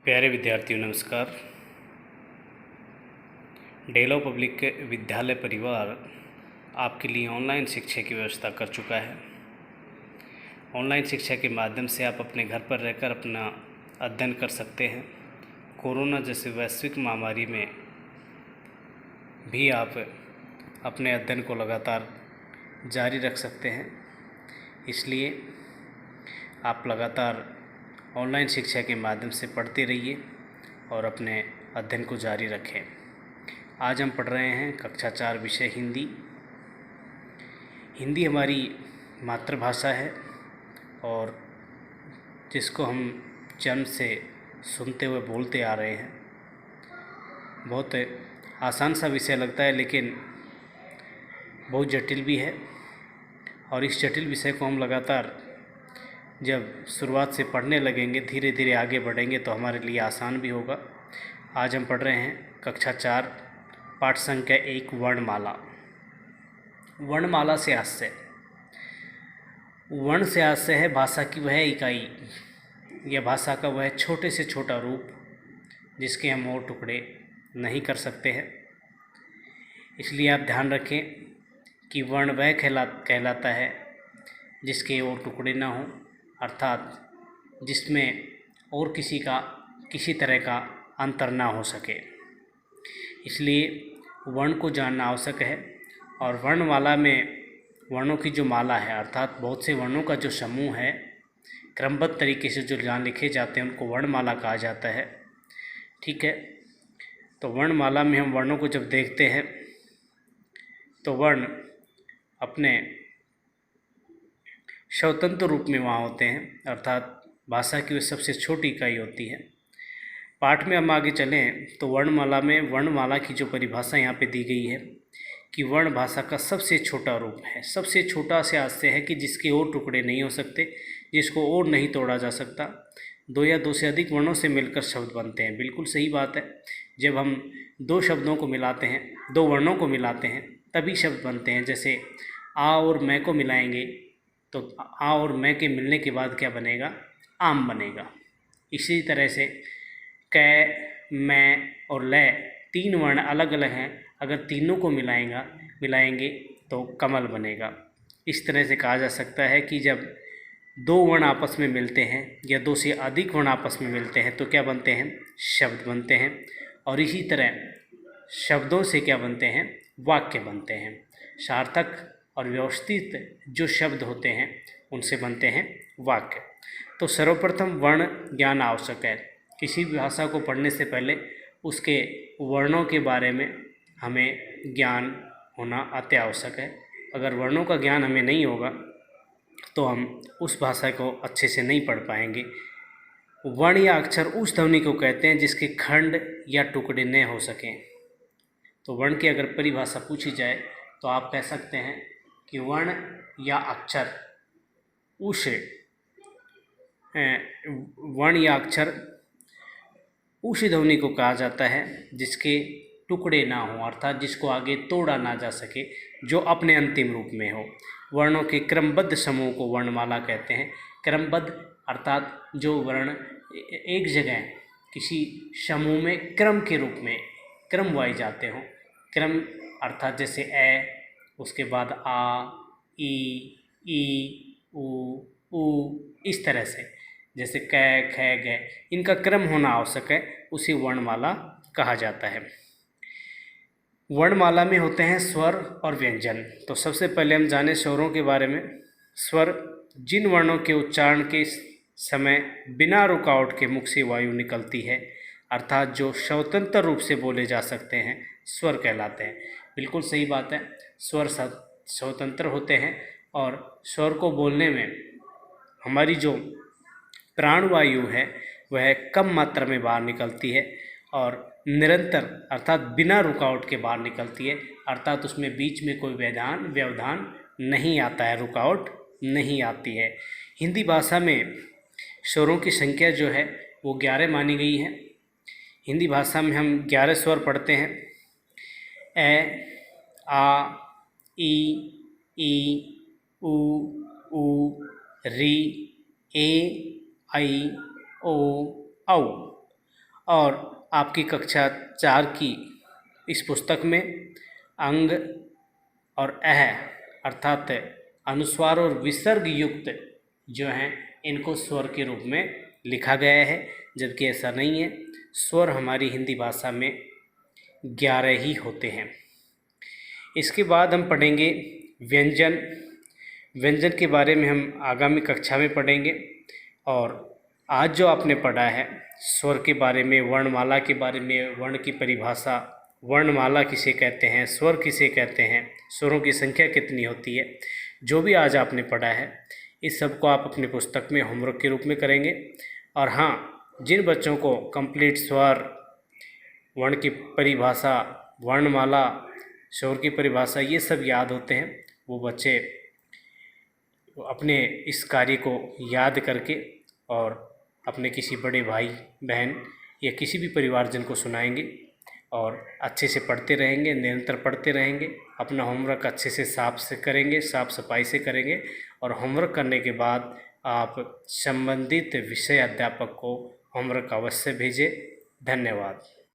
प्यारे विद्यार्थियों नमस्कार। डेलो पब्लिक विद्यालय परिवार आपके लिए ऑनलाइन शिक्षा की व्यवस्था कर चुका है। ऑनलाइन शिक्षा के माध्यम से आप अपने घर पर रहकर अपना अध्ययन कर सकते हैं। कोरोना जैसे वैश्विक महामारी में भी आप अपने अध्ययन को लगातार जारी रख सकते हैं। इसलिए आप लगातार ऑनलाइन शिक्षा के माध्यम से पढ़ते रहिए और अपने अध्ययन को जारी रखें। आज हम पढ़ रहे हैं कक्षा 4 विषय हिंदी। हिंदी हमारी मातृभाषा है और जिसको हम जन्म से सुनते हुए बोलते आ रहे हैं। बहुत आसान सा विषय लगता है लेकिन बहुत जटिल भी है, और इस जटिल विषय को हम लगातार जब शुरुआत से पढ़ने लगेंगे, धीरे धीरे आगे बढ़ेंगे तो हमारे लिए आसान भी होगा। आज हम पढ़ रहे हैं कक्षा 4 पाठ संख्या 1 वर्णमाला। वर्णमाला से आशय, वर्ण से आशय है भाषा की वह इकाई या भाषा का वह छोटे से छोटा रूप जिसके हम और टुकड़े नहीं कर सकते हैं। इसलिए आप ध्यान रखें कि वर्ण वह कहलाता है जिसके और टुकड़े ना हों, अर्थात जिसमें और किसी तरह का अंतर ना हो सके। इसलिए वर्ण को जानना आवश्यक है। और वर्णमाला में वर्णों की जो माला है, अर्थात बहुत से वर्णों का जो समूह है, क्रमबद्ध तरीके से जो जहाँ लिखे जाते हैं उनको वर्णमाला कहा जाता है। ठीक है, तो वर्णमाला में हम वर्णों को जब देखते हैं तो वर्ण अपने स्वतंत्र रूप में वहाँ होते हैं, अर्थात भाषा की वह सबसे छोटी इकाई होती है। पाठ में हम आगे चलें तो वर्णमाला में वर्णमाला की जो परिभाषा यहाँ पे दी गई है कि वर्ण भाषा का सबसे छोटा रूप है। सबसे छोटा से आशय है कि जिसके और टुकड़े नहीं हो सकते, जिसको और नहीं तोड़ा जा सकता। दो या दो से अधिक वर्णों से मिलकर शब्द बनते हैं। बिल्कुल सही बात है। जब हम दो शब्दों को मिलाते हैं, दो वर्णों को मिलाते हैं, तभी शब्द बनते हैं। जैसे आ और मैं को मिलाएंगे तो आ और मैं के मिलने के बाद क्या बनेगा? आम बनेगा। इसी तरह से कै, मैं और लै तीन वर्ण अलग अलग हैं, अगर तीनों को मिलाएंगे तो कमल बनेगा। इस तरह से कहा जा सकता है कि जब दो वर्ण आपस में मिलते हैं या दो से अधिक वर्ण आपस में मिलते हैं तो क्या बनते हैं? शब्द बनते हैं। और इसी तरह शब्दों से क्या बनते हैं? वाक्य बनते हैं। सार्थक और व्यवस्थित जो शब्द होते हैं उनसे बनते हैं वाक्य। तो सर्वप्रथम वर्ण ज्ञान आवश्यक है। किसी भी भाषा को पढ़ने से पहले उसके वर्णों के बारे में हमें ज्ञान होना अति आवश्यक है। अगर वर्णों का ज्ञान हमें नहीं होगा तो हम उस भाषा को अच्छे से नहीं पढ़ पाएंगे। वर्ण या अक्षर उस ध्वनि को कहते हैं जिसके खंड या टुकड़े न हो सकें। तो वर्ण की अगर परिभाषा पूछी जाए तो आप कह सकते हैं कि वर्ण या अक्षर उस ध्वनि को कहा जाता है जिसके टुकड़े ना हो, अर्थात जिसको आगे तोड़ा ना जा सके, जो अपने अंतिम रूप में हो। वर्णों के क्रमबद्ध समूह को वर्णमाला कहते हैं। क्रमबद्ध अर्थात जो वर्ण एक जगह किसी समूह में क्रम के रूप में क्रम वाइज आते हों। क्रम अर्थात जैसे ए, उसके बाद आ, ई, उ, इस तरह से, जैसे कै, ख, ग, इनका क्रम होना आवश्यक है, उसे वर्णमाला कहा जाता है। वर्णमाला में होते हैं स्वर और व्यंजन। तो सबसे पहले हम जानें स्वरों के बारे में। स्वर जिन वर्णों के उच्चारण के समय बिना रुकावट के मुख से वायु निकलती है, अर्थात जो स्वतंत्र रूप से बोले जा सकते हैं, स्वर कहलाते हैं। बिल्कुल सही बात है। स्वर स्वतंत्र होते हैं और स्वर को बोलने में हमारी जो प्राणवायु है वह कम मात्रा में बाहर निकलती है और निरंतर अर्थात बिना रुकावट के बाहर निकलती है, अर्थात उसमें बीच में कोई व्यवधान नहीं आता है, रुकावट नहीं आती है। हिंदी भाषा में स्वरों की संख्या जो है वो 11 मानी गई है। हिंदी भाषा में हम 11 स्वर पढ़ते हैं। ए, आ, ई, उ, री, ए, ऐ, ओ, औ। और आपकी कक्षा 4 की इस पुस्तक में अंग और अह अर्थात अनुस्वार और विसर्ग युक्त जो हैं इनको स्वर के रूप में लिखा गया है, जबकि ऐसा नहीं है। स्वर हमारी हिंदी भाषा में 11 ही होते हैं। इसके बाद हम पढ़ेंगे व्यंजन। व्यंजन के बारे में हम आगामी कक्षा में पढ़ेंगे। और आज जो आपने पढ़ा है स्वर के बारे में, वर्णमाला के बारे में, वर्ण की परिभाषा, वर्णमाला किसे कहते हैं, स्वर किसे कहते हैं, स्वरों की संख्या कितनी होती है, जो भी आज आपने पढ़ा है इस सब को आप अपनी पुस्तक में होमवर्क के रूप में करेंगे। और हाँ, जिन बच्चों को कंप्लीट स्वर, वर्ण की परिभाषा, वर्णमाला, स्वर की परिभाषा ये सब याद होते हैं, वो बच्चे अपने इस कार्य को याद करके और अपने किसी बड़े भाई बहन या किसी भी परिवारजन को सुनाएंगे और अच्छे से पढ़ते रहेंगे, निरंतर पढ़ते रहेंगे। अपना होमवर्क अच्छे से करेंगे, साफ़ सफाई से करेंगे। और होमवर्क करने के बाद आप संबंधित विषय अध्यापक को होमवर्क अवश्य भेजें। धन्यवाद।